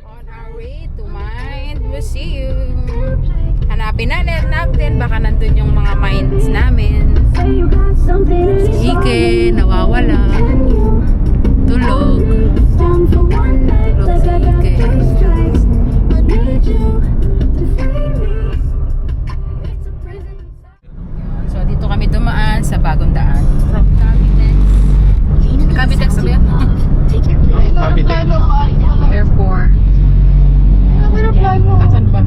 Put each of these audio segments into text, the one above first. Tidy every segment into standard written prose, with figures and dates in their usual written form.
On our way to Mind Museum. Hanapin natin, baka nandun yung mga minds namin. Si Ike, nawawala. Tulog. Tulog si Ike. So, dito kami dumaan sa bagong daan. From Cavitex. Cavitex ba yan? Cavitex. Airport. Saan ba?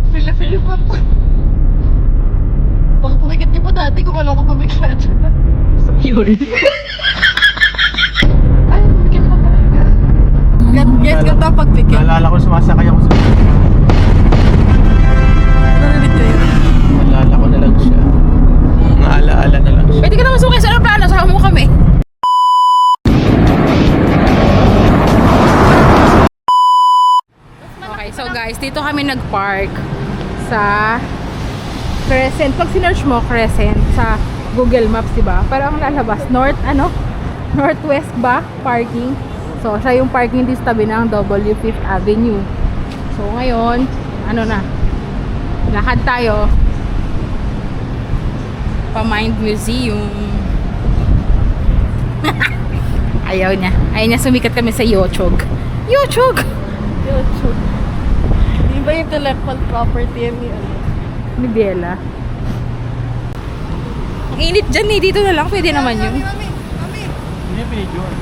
Pila-pila pa po. Baka pumikit niyo po dati kung ano ko pumikit. Yun. Ay, pumikit pa talaga. Get ka daw pagpikit. Naalala ko sumasakay ako sa... Narinig kayo. Naalala ko na lang siya. Naalaala na lang siya. Pwede ka naman sukay sa aeroplano, sama mo kami. Okay, so guys, dito kami nag-park sa Crescent. Pag sinearch mo Crescent sa Google Maps, diba? Pero ang lalabas, Northwest ba? Parking. So, siya yung parking dito tabi ng W5th Avenue. So, ngayon, ano na? Lakad tayo pa Mind Museum. Ayaw niya sumikat kami sa Yochog. Yochog! Di ba yung intellectual property ni ano? Ni Bella. Ang init dyan eh. Dito na lang. Pwede naman yun. Hindi pinidyon.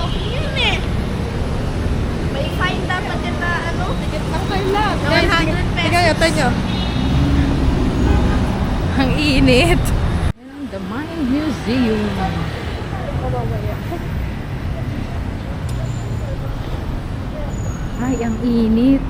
Yun eh. May fine dapat yan na ano? Ticket lang kayo lang. 100 pesos. Sige, yata nyo. Ang init. The Mind Museum. Ay, ang init.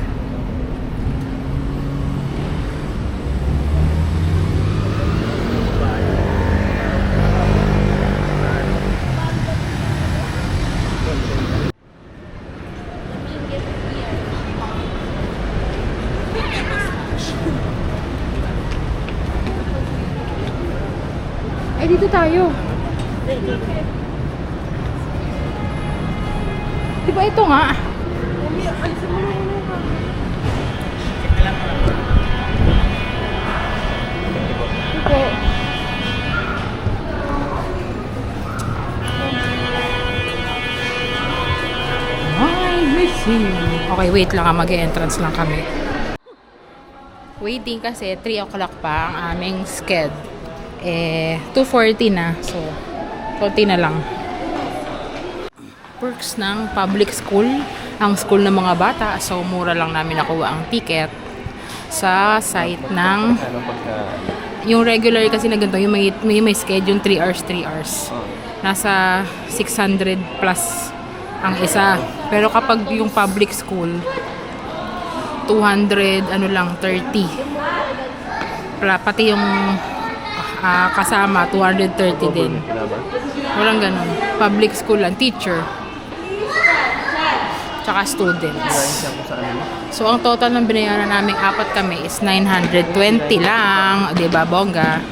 Ay, dito tayo. Diba ito nga? Ito. Mind Museum. Okay, wait lang, mag-entrance lang kami. Waiting kasi 3 o'clock pa ang aming sked. 2:40 na. So, konti na lang. Perks ng public school. Ang school ng mga bata. So, mura lang namin nakuha ang ticket sa site ng... Yung regular kasi na ganito, yung may schedule 3 hours, 3 hours. Nasa 600 plus ang isa. Pero kapag yung public school, 200, ano lang, 30. Pati yung kasama, 230 din. Walang ganun. Public school lang, teacher. Tsaka students. So, ang total ng binayaran naming apat kami is 920 lang. O, diba, bongga?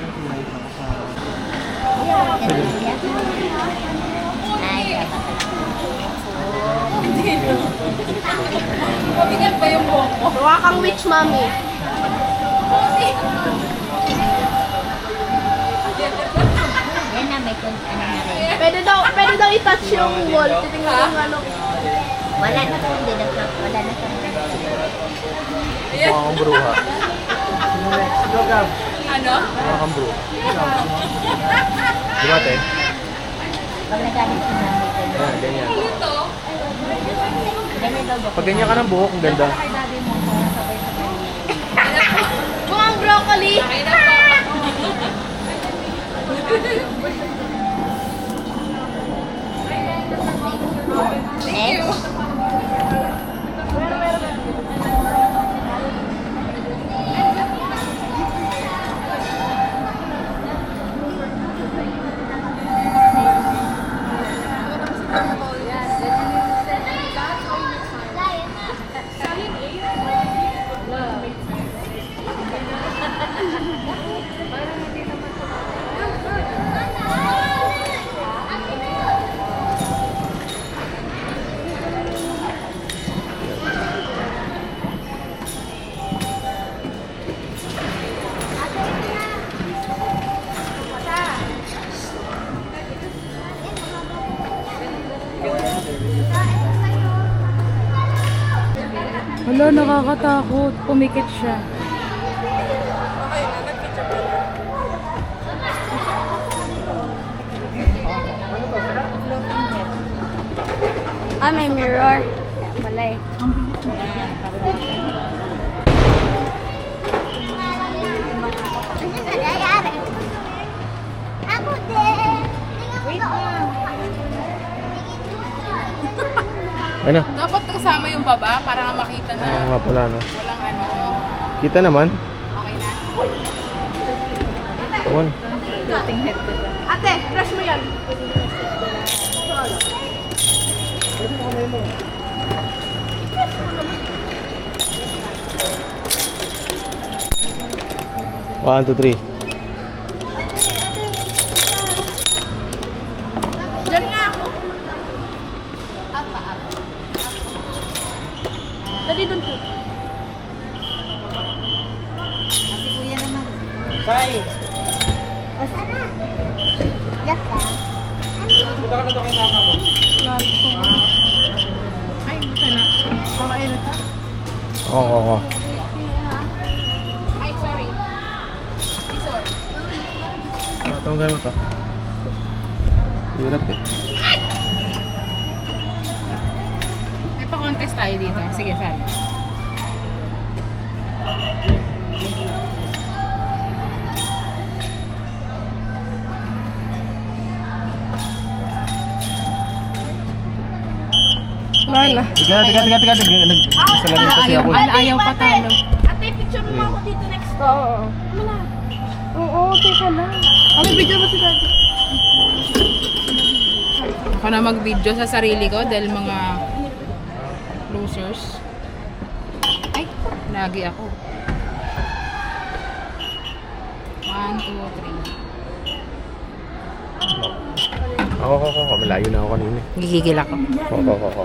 Mabigat pa yung buhok ko. Huwag kang witch, mami. Pwede daw i-touch yung wall. Titingnan yung ano. Wala na po, hindi na po. Wala na po. Mukha kang bruha. Ano? Mukha kang bruha. Diba, te? Pag nagalit ko na. Ayan, ganyan. Ganyan daw Pag ganyan ka ng buhok, ang ganda. Mukhang broccoli. Thank you. Wala, nakakatakot. Pumikit siya. Ah, may mirror. Wala eh. Ako din. Wait Ano? Dapat kasama yung baba para nga makita na Nga pala, no? walang ano. Kita naman. Okay na. Awan. Ate, brush mo yan. One, two, three. Diyan nga ako. Dali doon po. Ay, buta na. Kakain na ta. Oo. Ay, sorry. Tunggal mo to. Hirap eh. May pa-contest tayo dito. Sige, saan? Wala. Tiga. Nagkasalamin kasi ako. Ayaw patalo. Ate, picture mo ako dito next. Oo. Wala. Oo, teka lang. Ano, video mo si Daddy? Ako na mag-video sa sarili ko dahil mga losers. Ay, lagi ako. 1, 2, 3. Ako. Malayo na ako kanina. Gigigil ako. Ako.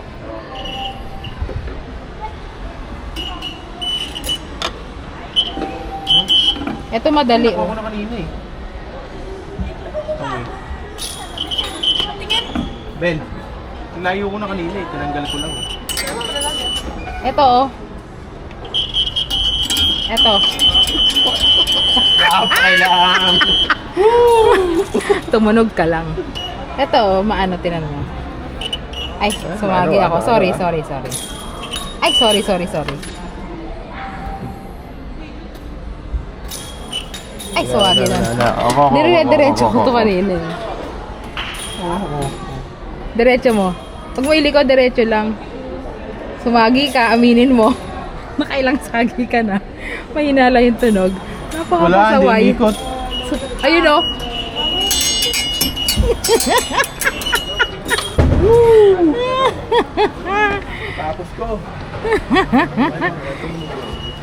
Ito madali Ako oh. na kanina eh. Okay. Ben, layo ko na kanina eh. Tinanggal ko lang. Ito oh. Ito. Kailangan. Tumunog ka lang. Ito oh, maano tinan mo. Ay, sumagi ako. Sorry. Ay, sorry. Ay, sumagi lang. Dire-diretso ko to kanina. Diretso mo. Pag maili ko, diretso lang. Sumagi ka, aminin mo. Nakailang sagi ka na. Mahinala yung tunog. Wala, Napakapasaway. hindi ikot. Ayun oh. Tapos ko.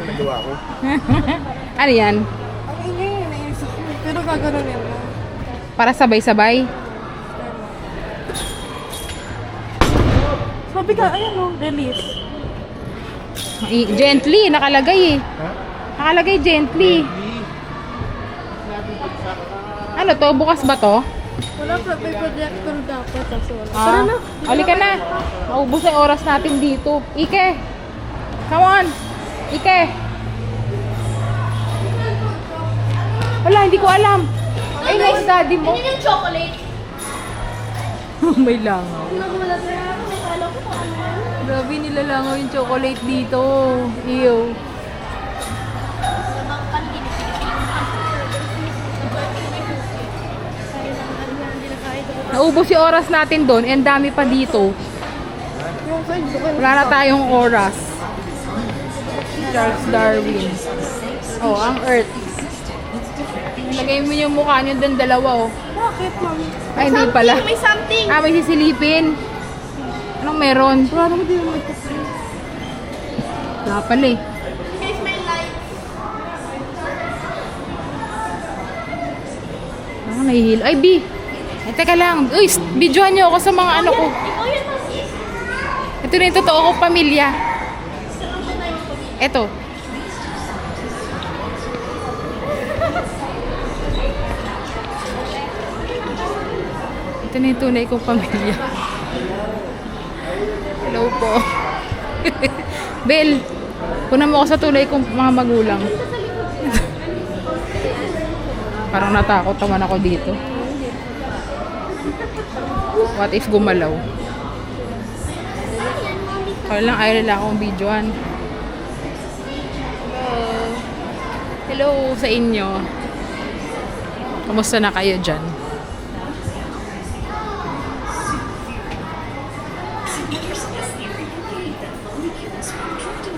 Nagawa ko. Ano yan? Ang ingay yun, naisip ko. Pero gaganunin mo. Para sabay-sabay? Sabi ka, ayan o, release. Gently, nakalagay eh. Ha? Nakalagay gently. Ano to? Bukas ba to? Wala pa, may projector dapat. Kasi wala. Tara na. Halika na. Maubos na yung oras natin dito. Ike! Come on! Ike! Wala, hindi ko alam. Ay, nice study mo. Yun yung chocolate. May langaw. Nagulat na ako. Akala ko kung ano yan. Grabe, nilalangaw yung chocolate dito. Ew. Naubos yung oras natin doon. Ang dami pa dito. Yung side, doon. Wala na tayong oras. Charles Darwin. Oh, ang Earth. Lagay mo yung mukha niyo doon, dalawa oh. Bakit, mami? Ay, hindi pala. May something. Ah, may sisilipin. Anong meron? Wala naman din yung magkasal. Wala pala eh. Guys, may light. Ah, nahihil. Ay, B! Ay, teka lang. Uy, videohan niyo ako sa mga ano ko. Ikaw yun, mami. Ito na yung totoo kong pamilya. Ito. Ito na yung tunay kong pamilya. Hello po. Bel, Kunan mo ako sa tulay kong mga magulang. Parang natakot naman ako dito. What if gumalaw? Kaya lang ayaw nila akong videoan. Hello sa inyo. Kamusta na kayo dyan?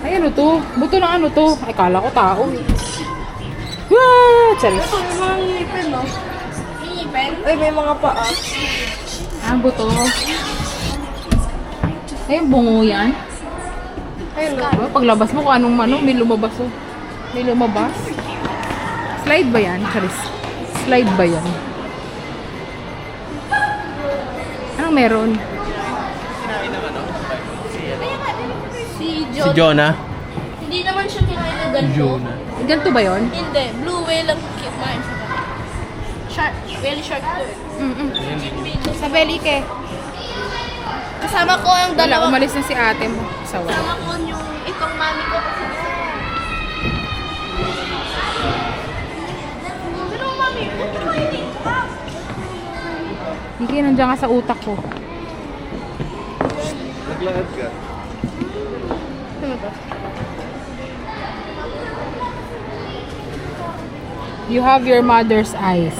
Ay, ano to? Buto ng ano to? Ay, kala ko tao. Ah, charis. Ito, may mga ngipin, no? Ngipin? Ay, may mga paa. Ah, buto. Ay, bungo yan. Ayun, no? Oh, paglabas mo kung anong may lumabas oh. May lumabas. Slide ba yan? Charis. Slide ba yan? Anong meron? Si Si Jonah. Hindi naman siya kinain na ganito. Jonah. Ganito ba yon? Hindi. Blue whale ang kinain siya. Shark. Whale shark to eh. Sa Belike. Kasama ko ang Wala, dalawa. umalis na si ate mo. Sawa. Kasama ko yung itong mami ko kasi gusto ko. Pero mami, ba't ka hindi? Hindi nandiyan ka sa utak ko. Naglakad ka. Ano to? You have your mother's eyes.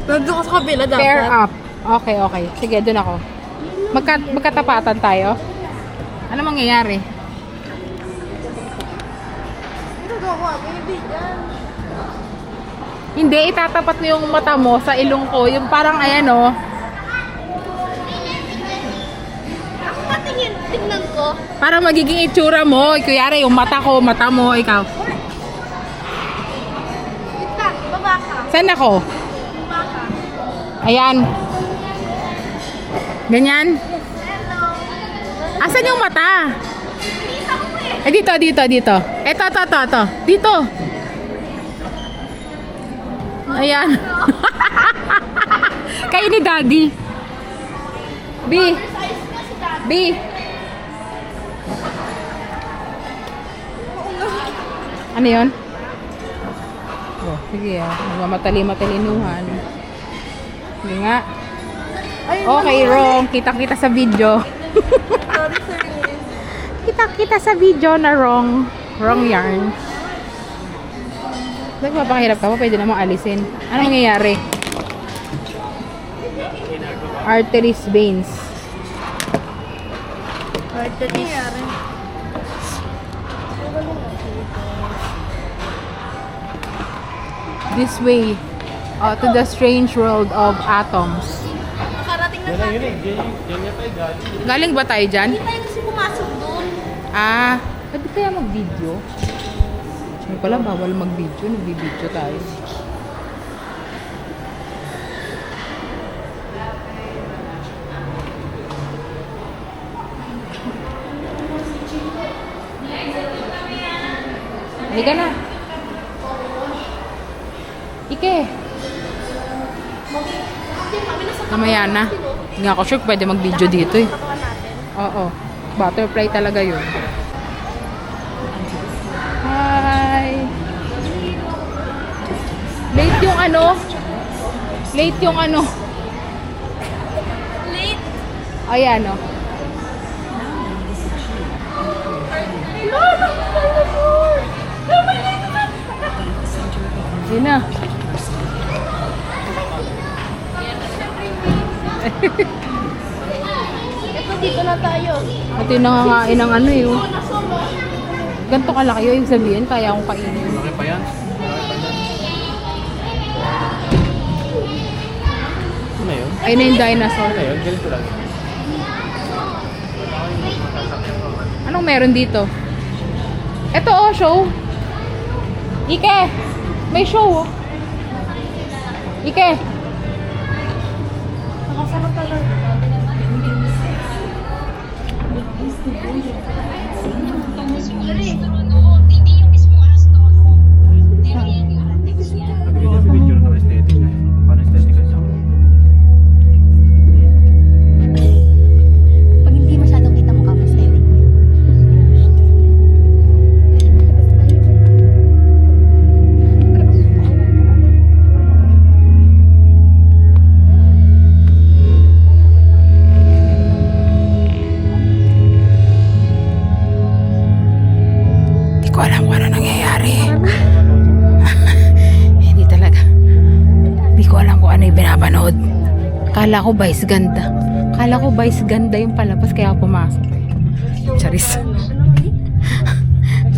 Nandun ka sa kabila dapat. Pair up. Okay, okay. Sige, doon ako. Magkatapatan tayo. Ano mangyayari? Ito gawa, baby dyan. Hindi, itatapat mo yung mata mo sa ilong ko. Yung parang ayan oh. Ako patingin, tingnan ko. Para magiging itsura mo. Kuyari, yung mata ko, mata mo, ikaw. Ita, baba ka. Saan ako? Baba ka. Ayan. Ganyan. Hello. Asan yung mata? Kita ko eh. Eh, dito. Ito. Dito. Ayan. Kayo ni Daddy. B. Size ko si dad. B. Ano yun? Oh, sige ah. Nagmamatali-matalinuhan. Sige nga. Okay, wrong. Kita-kita sa video. Sorry, sorry. Kita-kita sa video na wrong. Wrong yarn. Nagpapakahirap ka pa, pwede namang alisin. Anong nangyayari? Arteries, veins. Arteries. This way. To the strange world of atoms. Nakarating na tayo. Galing ba tayo dyan? Hindi tayo kasi pumasok doon. Ah, pwede kaya mag-video? Ay pala, bawal mag-video. Nag-video tayo. Halika na. Ike. Mamaya na. Hindi ako sure pwede mag-video dito eh. Tapakan natin. Oo. Butterfly talaga yun. Hi! Late yung ano? Late yung ano? Late. Ayan o. Hindi na. Ito, dito na tayo. Ito yung nangangain ng ano eh. Oh. Solo. Ganito kalaki yun. Yung sabihin, kaya akong kainin. Laki pa yan. Ano yun? Ayun na yung dinosaur. Ano yun? Ganito lang yun. Anong meron dito? Ito oh, show. Ike! May show oh. Ike! Nakasarap talaga. Video na aesthetic. Paano aesthetic siya? Pag hindi masyadong kita mukha, mas aesthetic. Hindi talaga. Hindi ko alam kung ano yung pinapanood. Kala ko Vice ganda. Kala ko Vice ganda yung palabas kaya ako pumasok. Charis.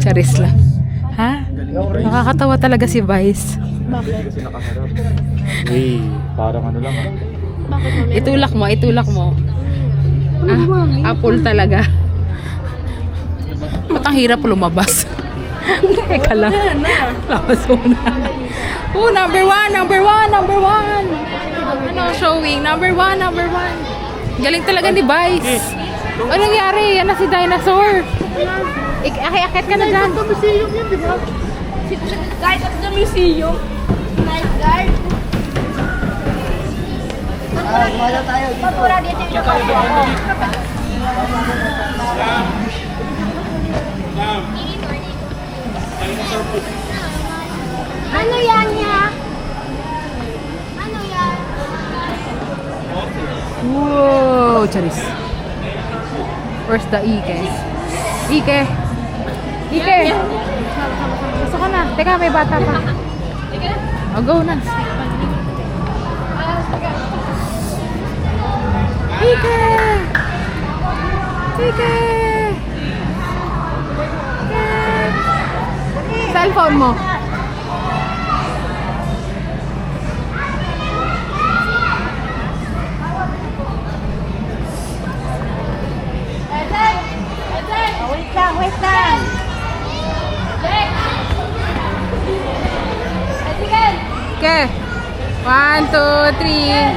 Charis lang. Ha? Nakakatawa talaga si Vice. Hey, parang ano lang ah. Itulak mo, itulak mo. Ah, apple talaga. Ba't ang hirap lumabas? Teka lang. Labas muna. Oh, number one. Ano, showing. Number one. Galing talaga ni Vice. Ano nangyari? Yan na si Dinosaur. Akit ka na dyan. Museum yun, di ba? Guys, at the museum. Night guard. Wala tayo dito. Wala dito yung kapwa ko. Ano yan niya? Ano yan? Wow, Charis. Where's the Ike? Ike! Gusto ko na. Teka, may bata pa. Oh, go na. Ike! Cellphone mo. Wait lang. Okay. 1, 2, 3.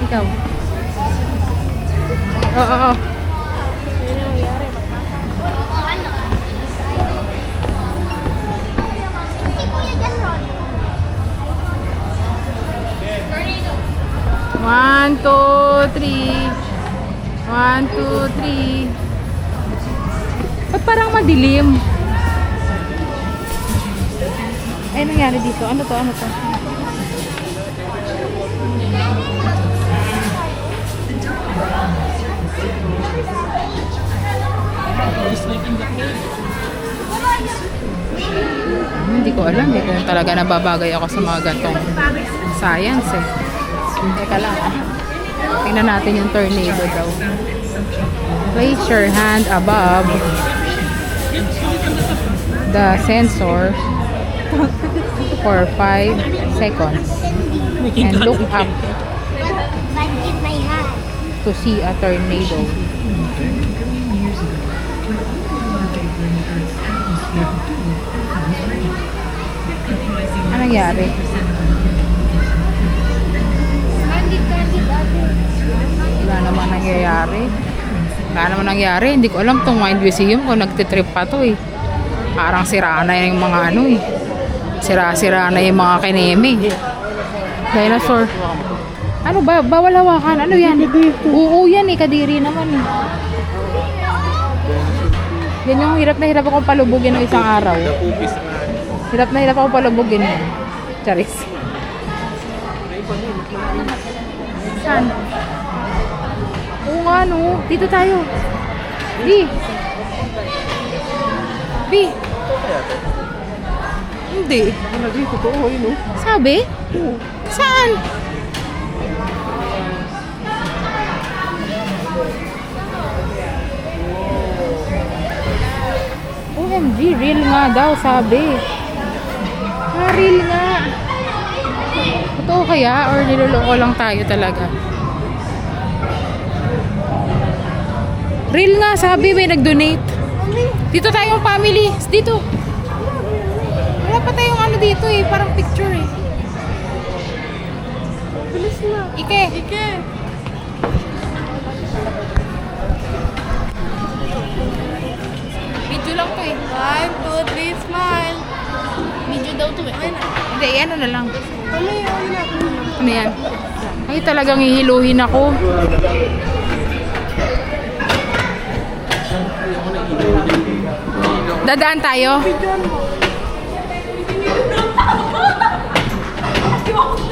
Ikaw. Oo. One, two, three. 1, 2, 3. Ba't parang madilim? Eh, nangyari dito? Ano to? Hindi ko alam eh kung talaga nababagay ako sa mga gantong science eh. Teka lang ah. Tingnan natin yung tornado daw. Place your hand above the sensor for 5 seconds and look up But in my hand. to see a tornado. Ano nangyari? Wala naman nangyayari. Hindi ko alam tong Mind Museum kung nagtitrip pa to eh. Parang sira na yung mga ano eh. Sira-sira na yung mga kineme. Dinosaur. Ano ba? Bawal hawakan. Ano yan? Oo yan eh. Kadiri naman eh. Yan yung hirap na hirap akong palubugin ng isang araw. Napupis na. Hirap na hirap akong palubugin yan. Charis. Saan? Oo nga no. Dito tayo. B. Hindi. Ano dito? Totoo yun oh. Sabi? Saan? OMG, real nga daw sabi. Real nga. Totoo kaya or niloloko lang tayo talaga? Real nga sabi, may nag-donate. Dito tayong family. Dito. Wala pa tayong ano dito eh, parang picture eh. Bilis na. Ike. Video lang to eh. 1, 2, 3, smile. Video daw to eh. Hindi, ano na lang. Ano yun? Ano yan? Ay, talagang hihiluhin ako. Dadaan tayo?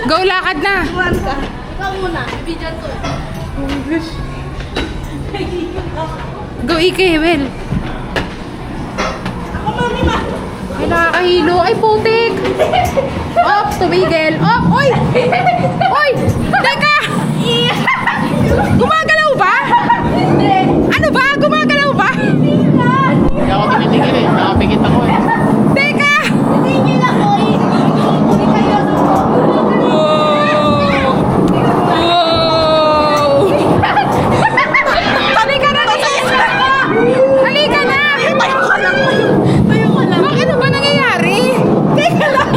Go, lakad na. Ikaw muna. Video to eh. Go, Ike, Well. Ay, nakakahilo. Ay, putik. Op, tumigil. Op, oy! Oy! Teka! Gumagalaw ba? Ano ba? Gumagalaw ba? Hindi ako tinitingin eh. Nakapikit ako eh. Teka! Tingin ako eh. Hindi kayo. Wow! Halika na! Halika na! Tayo ka lang. Bak, ano ba nangyayari? Teka lang!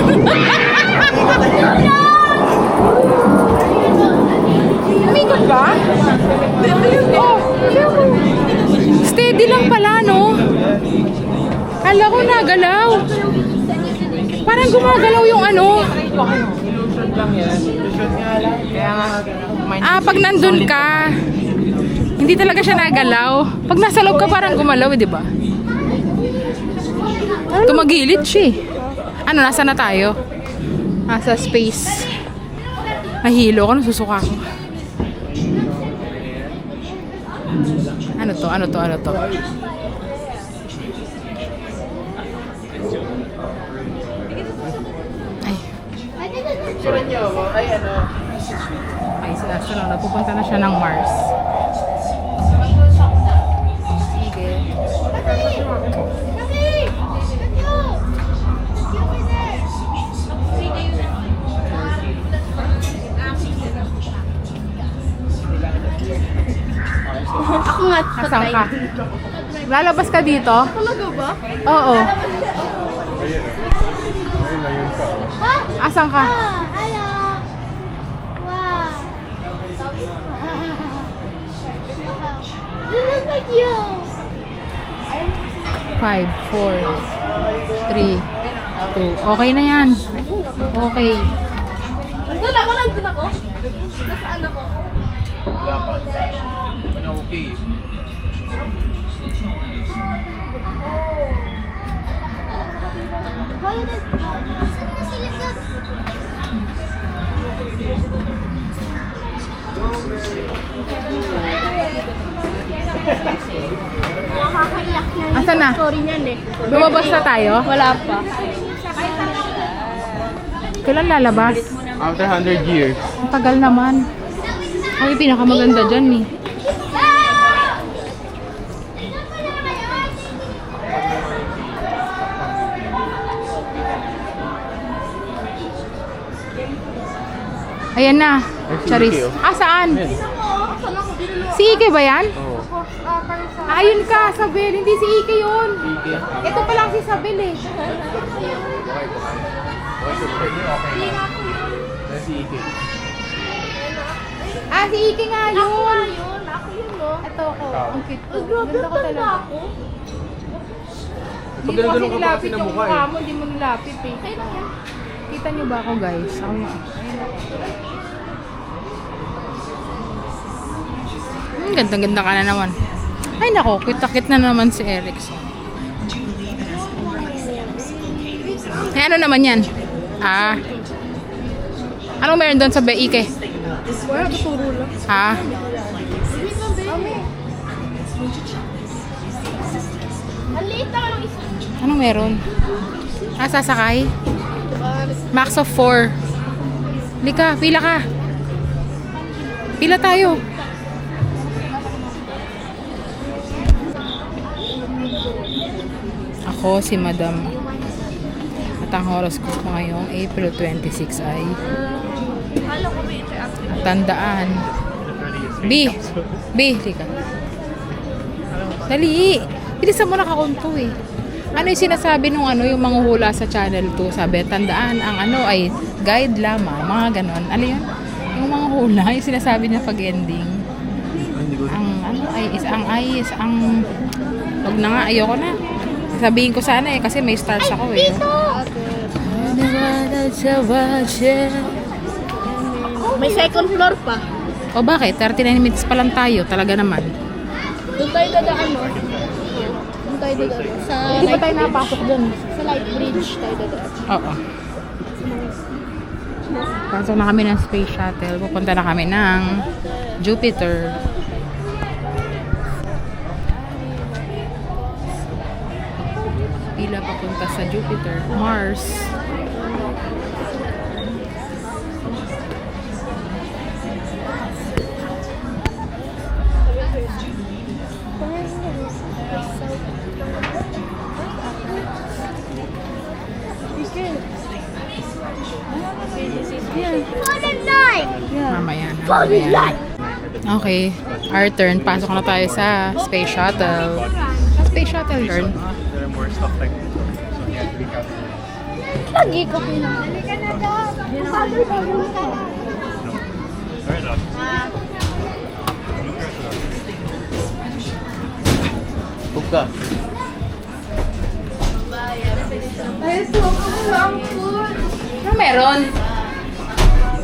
Umikot ba? Oh, steady lang pala, no? Kala ko nagalaw. Parang gumagalaw yung ano. Illusion lang yan. Illusion nga lang. Kaya nga, Pag nandun ka, hindi talaga siya nagalaw. Pag nasa loob ka, parang gumalaw, di ba? Tumagilid siya eh. Ano, nasa na tayo? Nasa space. Mahilo ko, nasusuka ko. Ano to? Ano to? Ano to? Ay. picture nyo. Ay, ano. Ay, si astronaut. Pupunta na siya ng Mars. Sige. Ako nga. Asan ka? Lalabas ka dito? Talaga ba? Oo. Asan ka? Hello. Wow. You look like you. 5, 4, 3, 2. Okay na yan. Okay. Nandun ako. Nasaan ako? Wala pa. Ano, okay. Nakakaiyak na. Asan na? Sorry niyan eh. Lumabas na tayo? Wala pa. Kailan lalabas? After 100 years. Ang tagal naman. Ay, pinakamaganda dyan eh. Ayan na. Charis. Saan? Si Ike ba yan? Oo. Ayun ka, Sabel. Hindi si Ike yun. Sige. Ito pa lang si Sabel eh. Nasi Ike. Si Ike nga yun. Ako yun, no? Ito ako. Ang cute ko. Grabe Ganda ko talaga. ako. Hindi mo kasi Pag ganun ka pa nilapit kasi ng yung mukha mukha eh. mo. Hindi mo nilapit eh. Kita niyo ba ako guys? Ako nga. Ganda-ganda ka na naman. Ay nako, kita-kit na naman si Erickson. Eh, ano naman yan? Anong meron doon sa Ike? Wala, tuturo lang. Ang liit na lang isa. Anong meron? Sasakay? Max of 4. Lika, pila ka. Pila tayo. Ako si Madam. At ang horoscope ko ngayong April 26 ay Halo ko may interactive. tandaan. B, lika. Dali. Bilisan mo nakakunto eh. Ano yung sinasabi nung yung manguhula sa channel 2? Sabi, tandaan ang ay guide lamang, mga ganon. Ano yun? Yung manguhula, yung sinasabi niya pag ending. Wag na nga, ayoko na. Sabihin ko sana kasi may stars ako eh. May second floor pa. O bakit? 39 minutes pa lang tayo. Talaga naman. Doon tayo dadaan, no? Doon tayo dadaan. Sa Hindi pa tayo napasok dun. Sa light bridge tayo dadaan. Oo. Pasok na kami ng space shuttle. Pupunta na kami ng Jupiter. Jupiter. Mars. Golden light. Mamaya na. Mamaya na. Okay. Our turn. Pasok na tayo sa Space Shuttle. Space Shuttle turn. There are more stuff like this. So you have to be careful. Lagi ko pinang. Very not. Buka. Ano meron?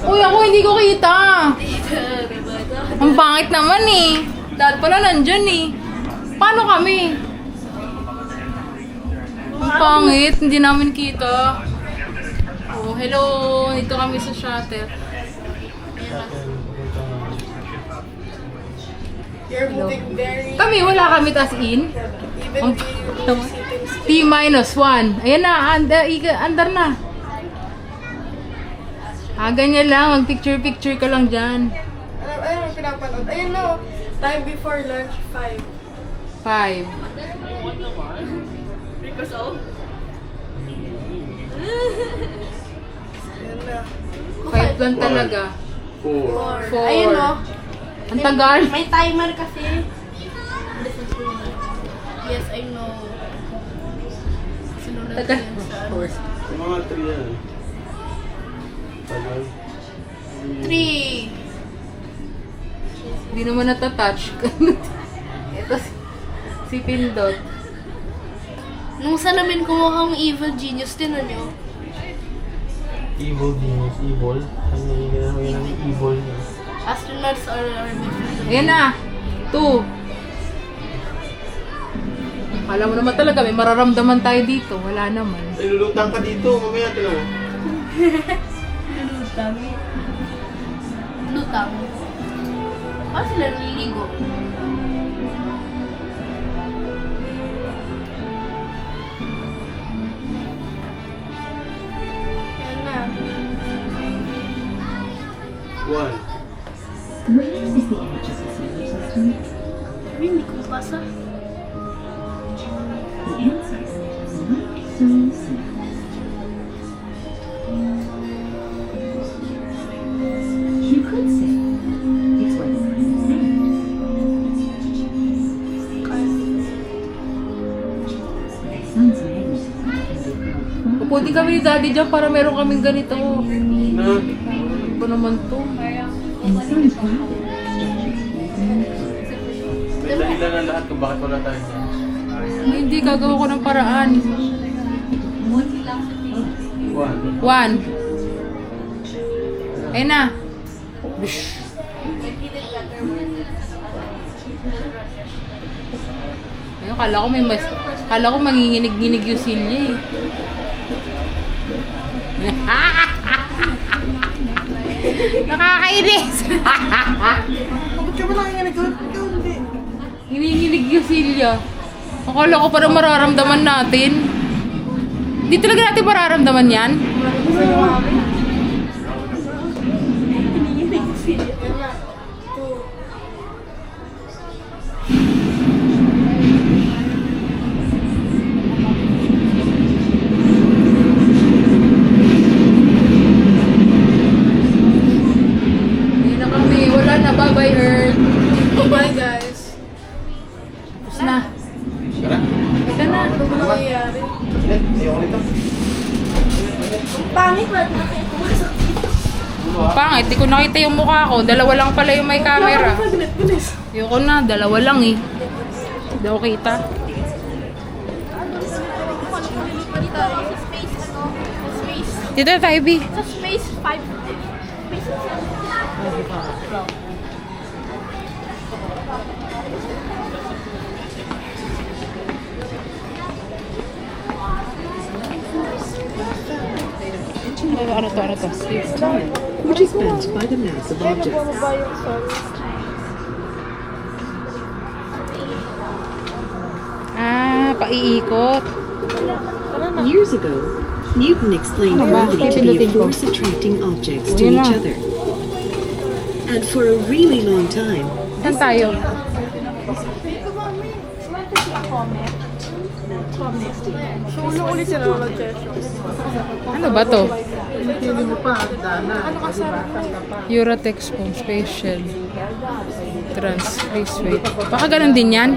Uy, ako hindi ko kita. Ang pangit naman eh. Dahil pala nandyan eh. Paano kami? Ang pangit, hindi namin kita. Oh, hello. Dito kami sa shuttle. You're moving very... Kami, wala kami tas in. Even T-1. Ayan na, andar na. Ganyan lang. Mag-picture-picture ka lang dyan. Ano ang pinapanood? Ayun no, time before lunch, 5. 5. Because of? Ayun na. 5 lang talaga. 4. 4. Ayun no. Ang tagal. May timer kasi. Yes, I know. Sinunod Tagal. yan sa... Sa mga 3 yan. Tagal. 3. Hindi naman natatouch. Ito si Pindot. Nung salamin ko mukhang evil genius, tinan nyo. Evil genius, evil. Ano yung ginagawa yun ng evil niya? Astronauts are orbiting. Ayan na. 2. Alam mo naman talaga, may mararamdaman tayo dito. Wala naman. Ay, lulutang ka dito. Mamaya tinan mo. Lutang. Lutang. Ah, sila naliligo. Yan na. 1. Where is the edge of the solar system? Ay, hindi ko mabasa. The answer is not so simple. You could say it's where the sun is set. The sun's magnetism can be felt from Pupunti kami ni Daddy dyan para meron kaming ganito. Na. Ano ba naman to? and the sun's gravity. May dahilan na lahat kung bakit wala tayo dyan. Hindi, gagawa ko ng paraan. 1. 1. Ayun na. Bish. Ayun, kala ko manginginig-nginig yung silya eh. Nakakainis! Bakit ka ba nanginginig? Ikaw hindi. Hininginig yung silya. Akala ko parang mararamdaman natin. Di talaga natin mararamdaman yan? Yan na. 2. Ayun na kami. Wala na. Bye-bye, Earth. Bye guys. Tapos na. Tara. Ito na. Ano ba nangyayari? Ayoko nito. Pangit ba? Nakikumasok. Pangit. Di ko nakita yung mukha ko. Dalawa lang pala yung may camera. Bilis. Ayoko na. Dalawa lang eh. Hindi ako kita. Sa space, ano? Sa space. Dito tayo, B. Sa space 5. Space 7. Ano to? Which is bent by the mass of objects. Bumaba yung sun. Paiikot. Tara na. Years ago, Newton explained Ano ba? gravity to be a Pipindutin ko. force attracting objects to Yun each na. other. And for a really long time, Saan tayo? Sulo ulit sila ng Chesho. Ano ba to? Pinipili mo pa, dana. Eurotex Home Special Trans Raceway. Baka ganun din yan.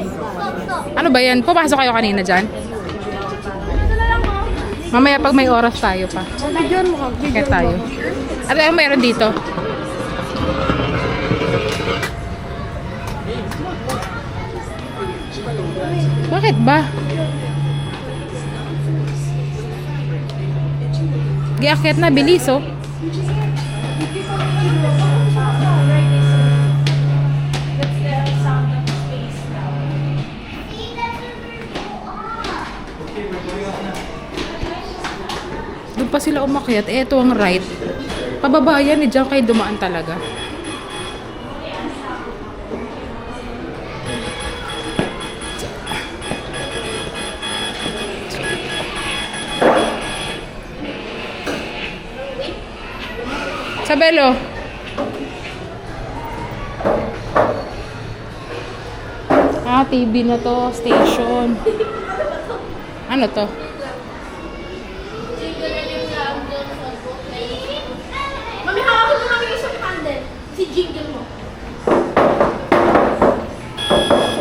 Ano ba yan? Pumasok kayo kanina dyan? Mamaya pag may oras tayo pa. Bigyan mo ka. Kaya tayo. Ano ang meron dito? Bakit ba? Giakit na, bilis oh. Doon pa sila umakyat. Eto ang right. Pababa yan eh. Diyan kayo dumaan talaga. Sabelo. TV na to. Station. Ano to? Mami, hawakin mo namin isang candle. Si Jingle mo.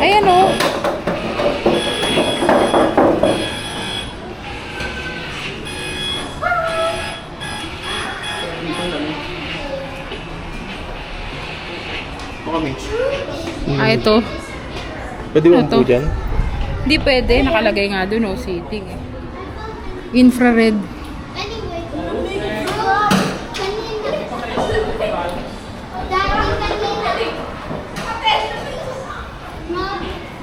Ayan oh. Ito kami. Ito. Pwede Ano mo to? po dyan? Hindi pwede. Nakalagay nga doon oh. Seating eh. Infrared. Anyway,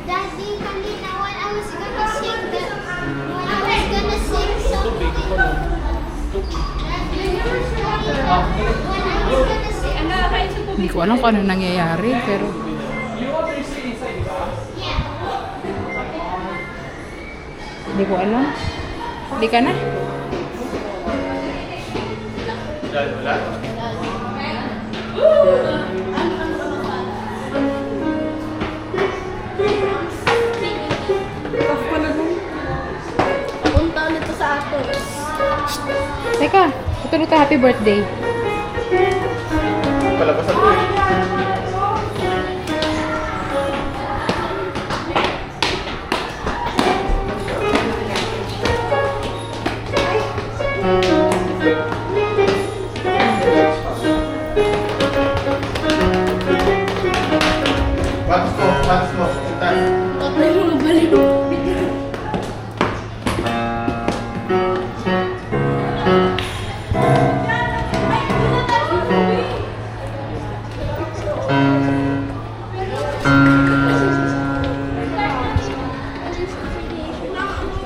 Daddy, kanina, when I was gonna sing Hindi ko alam kung ano nangyayari. Pero hindi ko alam. Hindi ka na? Punta ulit to sa atin. Teka, tutulog ka happy birthday. Palabasan ko eh. Pats mo. Kita. Tatay mo mabalik.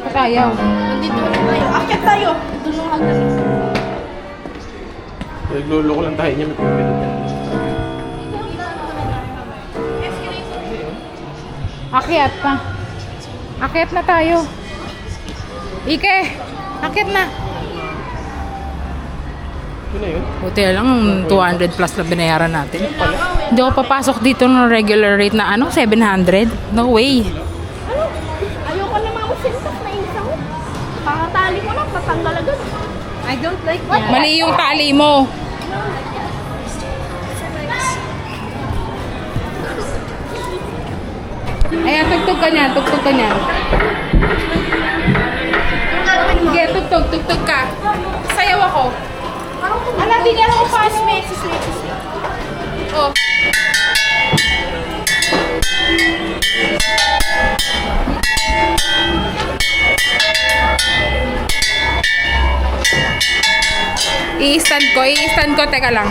Patayaw. Nandito ulit tayo. Akyat tayo. Ito nung hagdan. Nagluloko lang tayo niya. May pagpili niya. Akyat pa. Akyat na tayo. Ike, akyat na. Ito na yun. Buti lang, 200 plus na binayaran natin. Hindi ako papasok dito ng regular rate na ano, 700. No way. Ayoko na mga usintas na isaw. Pakatali ko lang, tatanggal agad. I don't like that. Mali yung tali mo. Ayan, tugtog ka niyan, tugtog ka niyan. Sige, tugtog ka. Sayaw ako. Ala, bigyan ako pa. Oh. I-stand ko, teka lang.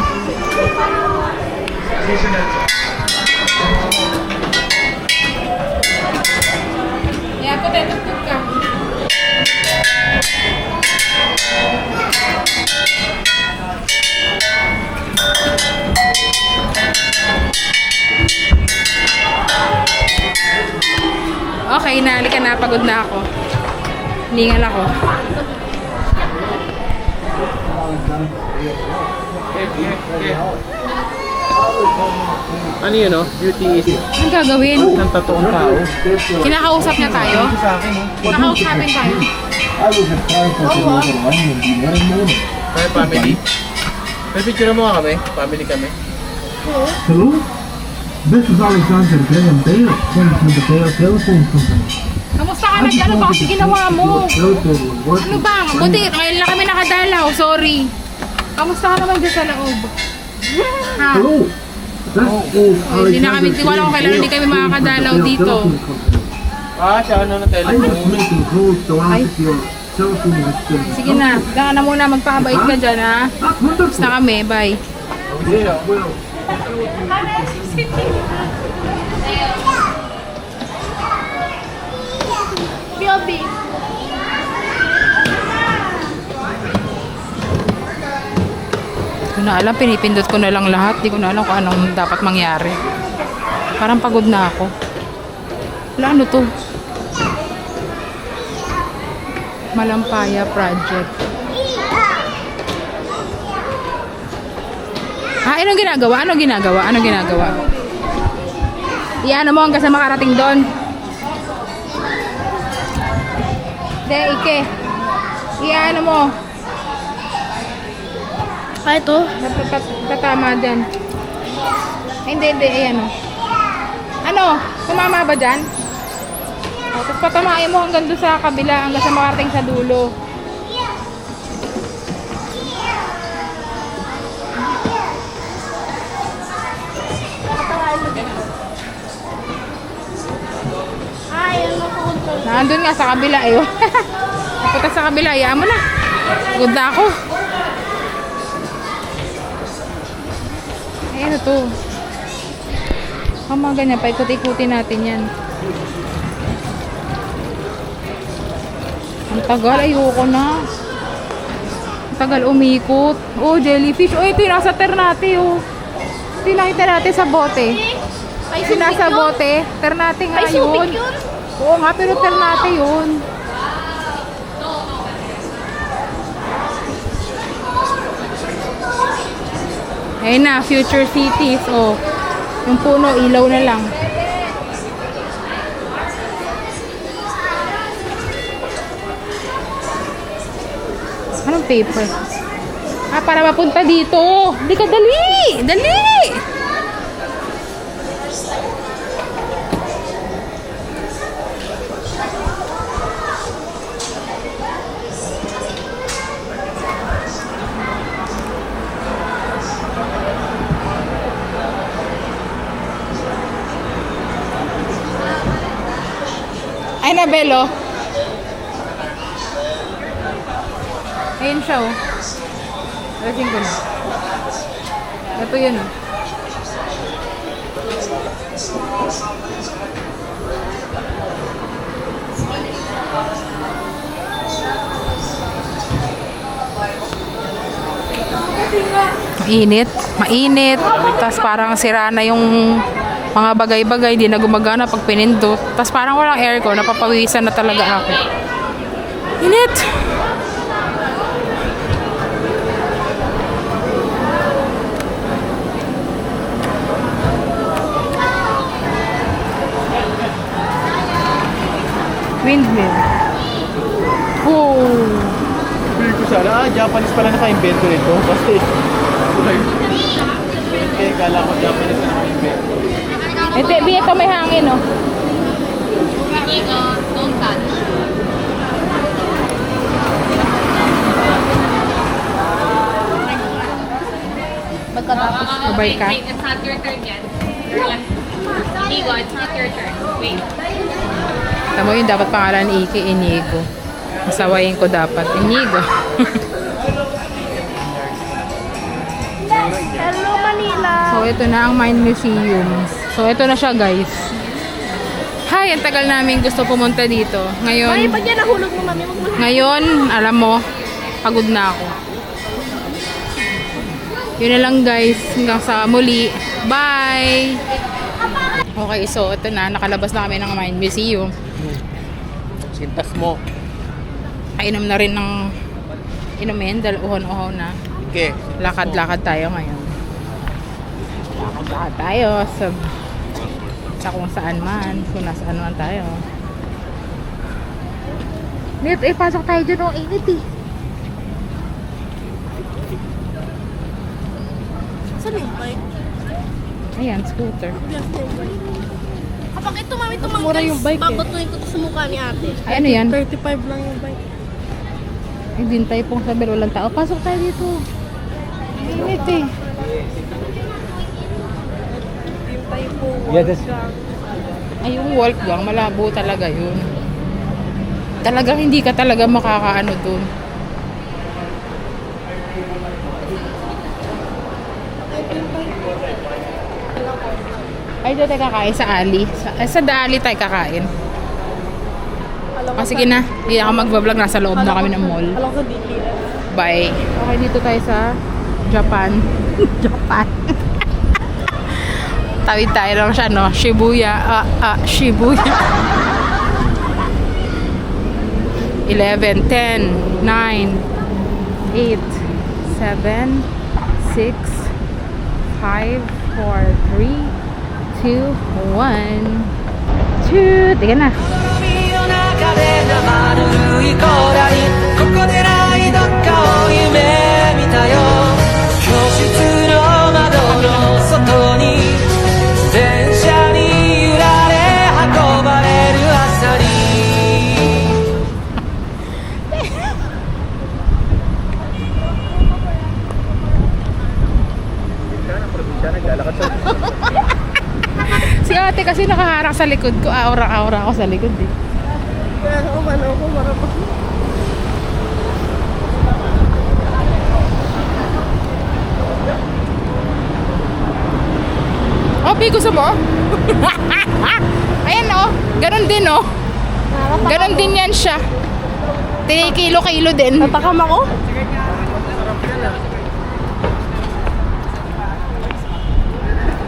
Ayan, puti, tugtog ka. Okay na, halika na, pagod na ako. Lingal ako. Ano yun, oh? Beauty is Anong gagawin? ng totoong tao. Kinakausap niya tayo? Sa akin, oh. Nakausapin tayo. May family. May picture mo nga kami. Family kami. Hello? This is Alexander Graham Bale, calling from the Bale Telephone Company. Kamusta ka? Ano ba kasi ginawa mo? Telephone will work. Ano ba? Buti, ngayon lang kami nakadalaw. Sorry. Kamusta ka naman dyan sa loob? Ha? Hello? This is Hindi na kami, Alexander wala ko kailan hindi kami makakadalaw dito. Ah, siya ano ng I'm just telephone. making calls to ask if your telephone has been... Sige na, daka na muna, magpakabait ka dyan ha. That's wonderful. Basta kami, bye. Well, Biobi. Hindi ko na alam, pinipindot ko na lang lahat. Hindi ko na alam kung anong dapat mangyari. Parang pagod na ako. Wala, ano to? Malampaya Project. Ah, anong ginagawa? Anong ginagawa? Anong ginagawa? Iyan mo hanggang sa makarating doon. De, Ike. Iyan mo. Ah, ito. Tatama dyan. Ay, hindi. Ayan o. Ano? Tumama ba dyan? O, tapos patamain mo hanggang doon sa kabila, hanggang sa makarating sa dulo. Ay, ano ko control. Nandun nga sa kabila eh. Napunta sa kabila, hayaan mo na. Good na ako. Ay, ano to? Mga ganyan, paikot-ikutin natin yan. Ang tagal, ayoko na. Ang tagal umikot. Oh, jellyfish. Oh, ito yung nasa Ternate, oh. Ito yung nakita natin sa bote. Ay, Ito yung nasa bote. Ternate nga Ay, subik yun. yun. Oo nga, pero Ternate yun. Ayun na, future cities. Oh, yung puno, ilaw na lang. Anong paper? Ah, para mapunta dito. Dali ka, dali! Dali! Ay, Nabelo. Ayun siya, oh. Lasing ko na. Ito yun, oh. Mainit. Mainit. Tapos parang sira na yung mga bagay-bagay. Di na gumagana pag pinindot. Tapos parang walang aircon. Napapawisan na talaga ako. Init. Windmill. Oh. Sabi ko sana, Japanese pala naka-invento nito. Kasi, eh, kala ko Japanese na naka-invento. Ito may hangin, oh. Magkatapos. Sabay ka. Wait, it's not your turn yet. Inigo, it's not your turn. Wait. Tama yun, dapat pangalan ni Ike, Inigo. Masawayin ko dapat. Inigo. Hello, Manila. So, ito na ang Mind Museum. So, ito na siya, guys. Hi, ang tagal namin gusto pumunta dito. Ay, Ngayon, pag yan nahulog mo, mami, wag mo na. ngayon, alam mo, pagod na ako. Yun na lang, guys. Hanggang sa muli. Bye! Okay, so ito na. Nakalabas na kami ng Mind Museum. Sintas mo. Kainom na rin ng inumin dahil uhon-uhaw na. Okay. Lakad-lakad tayo ngayon. Lakad tayo sa kung saan man. Kung nasaan man tayo. Nit, pasok tayo dyan. Oh, init eh. Saan yung bike? Ayan, scooter. Kapag ito mami tumanggal, Mura yung bike, eh. babatuin ko to sa mukha ni ate. Ay, ano yan? 35 lang yung bike. Hindi tayo pong sabi walang tao. Pasok tayo dito. Init eh. Yeah, that's... Ay, yung walk gang, malabo talaga yun. Talagang hindi ka talaga makakaano dun. Ay, doon tayo kakain sa Ali. Sa Dali tayo kakain. Sige na, hindi ako mag-vlog. Nasa loob na kami ng mall. Alam ko dito. Bye. Okay, dito tayo sa Japan. Japan. Tawid tayo lang siya, no? Shibuya. Shibuya. 11, 10, 9, 8, 7, 6, 5, 4, 3, 2, 1. Choo! Tiga na. の中で生ぬるいコラにここでライドカを夢見たよ教室の窓の外に電車に揺られ運ばれる朝に Si ate kasi nakaharang sa likod ko. Aura-aura ako sa likod eh. Kaya ako, marapos. Oh, gusto mo? Ayan oh. Ganon din oh. Ganon din yan siya. Kilo-kilo din. Natakam ako?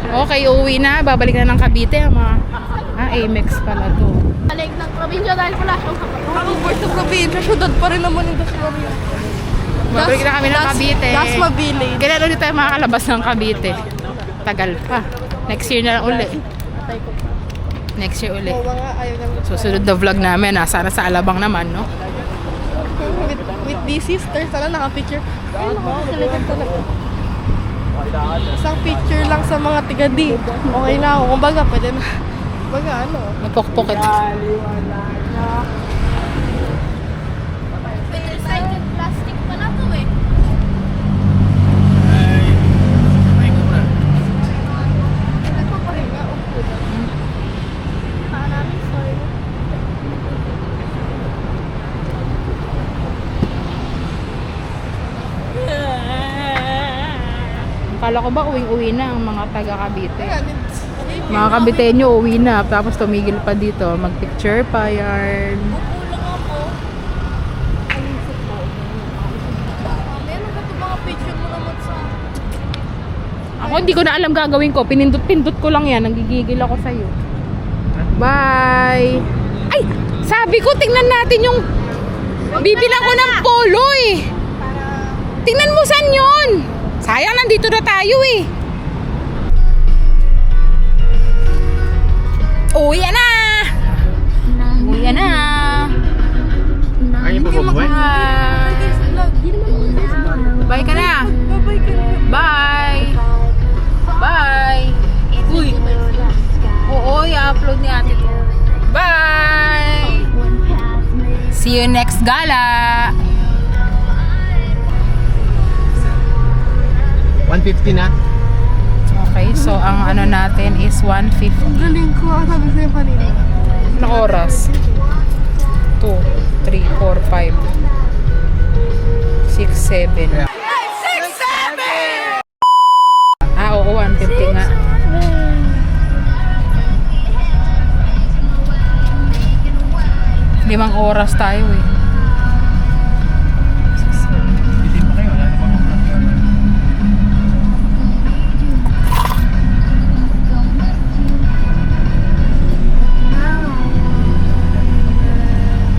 Okay, uuwi na. Babalik na ng Cavite. Amex pala to. Balik ng probinsya dahil wala siyang kapatid. Ako birth to probinsya, syudad pa rin naman yung Dasmaria. Babalik na kami ng Cavite. Dasma Village. Kailan ulit tayo makakalabas ng Cavite? Tagal pa. Next year na lang uli. Next year uli. Oo nga, ayaw naman. Susunod na vlog namin. Sana sa Alabang naman, no? With these sisters, sana naka-picture. Ay, nakakalikan talaga. Isang picture lang sa mga tiga-di. Okay na ako. Kumbaga, pwede na. Kumbaga, ano. Napokpok ito. Recycled plastic pala to eh. Nagpapahinga. Maraming sorry. Akala ko ba uwing-uwi na ang mga taga Cavite? Ayan, Mga Caviteño uwi na. Tapos tumigil pa dito. Mag-picture pa yan. kulang ako. Meron ba itong mga picture mo naman sa... Ako hindi ko na alam gagawin ko. Pinindot-pindot ko lang yan. Nanggigigil ako sa'yo. Bye! Ay! Sabi ko, tingnan natin yung... Bibilang ko ng polo eh. Tingnan mo saan yun. Sayang, nandito na tayo eh. Uwi na! Uwi na! Ay, yung bababuhay? Bye ka na! Bye-bye ka na. Bye! Bye! Uy! Oo, i-upload ni ate to. Bye! See you next gala! 150 na. Okay, so ang ano natin is 150. Galing ko. Ang sabi sa'yo kanina. Anong oras? 2, 3, 4, 5, 6, 7. 6, 7! Oo, 150 nga. Limang oras tayo eh. Hindi pa kayo. Wala namang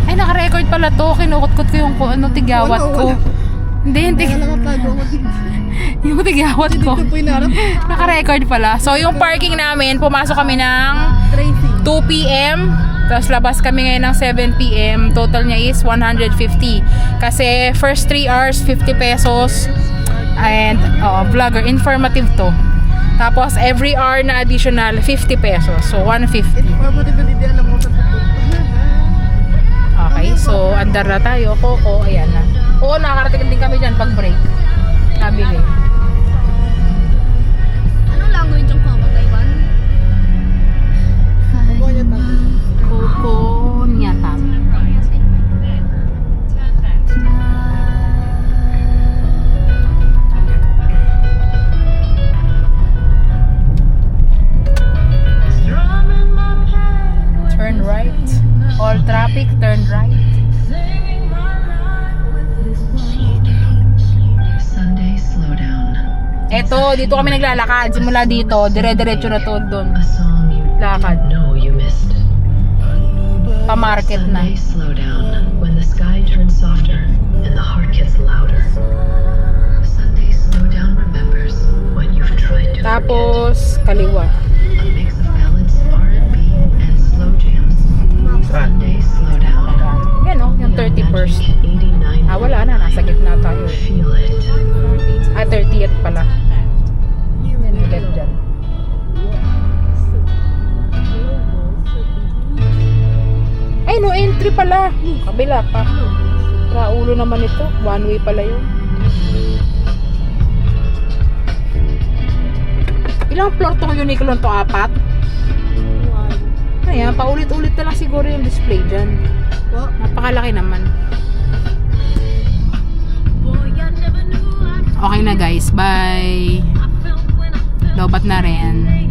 Ay, naka-record pa pala to. Kinukot-kot ko yung tigyawat ko. Hindi. Nakatago ako dito. Yung tigyawat ko. Dito po inarap. Naka-record pala. So, yung parking namin, pumasok kami ng Tracy. 2 p.m. Tapos labas kami ngayon ng 7 p.m. Total niya is 150. Kasi first 3 hours, 50 pesos. And vlogger, informative to. Tapos every hour na additional, 50 pesos. So, 150. Mabuti na hindi alam ko sa pupunta. Okay, so andar na tayo. Coco, ayan na. Oo, nakakarating din kami dyan pag break. Nabili. Anong language yung Coco, Taiwan? Coco Nyatam. Turn right. All traffic, turn right. Sunday slowdown. Eto, dito kami naglalakad. Simula dito, dire-diretso na to doon. A song you Lakad. didn't know you missed. Pa-market na. Sunday slowdown when the sky turns softer and the heart gets louder. Sunday slowdown remembers what you've tried to Tapos, kaliwa. forget. A mix of ballads, R&B, and slow jams. Sunday slowdown. Yan o, yung 31st. 89. Wala na. Nasa gitna tayo. Feel it. 30th pala. Yan, ulit dyan. Ay, no entry pala. Kabila pa. Raulo naman ito. One way pala yun. Ilang floor tong Uniqlo to? 4? Ayan, paulit-ulit na lang siguro yung display dyan. Napakalaki naman. Okay na guys, bye. Lobat na rin.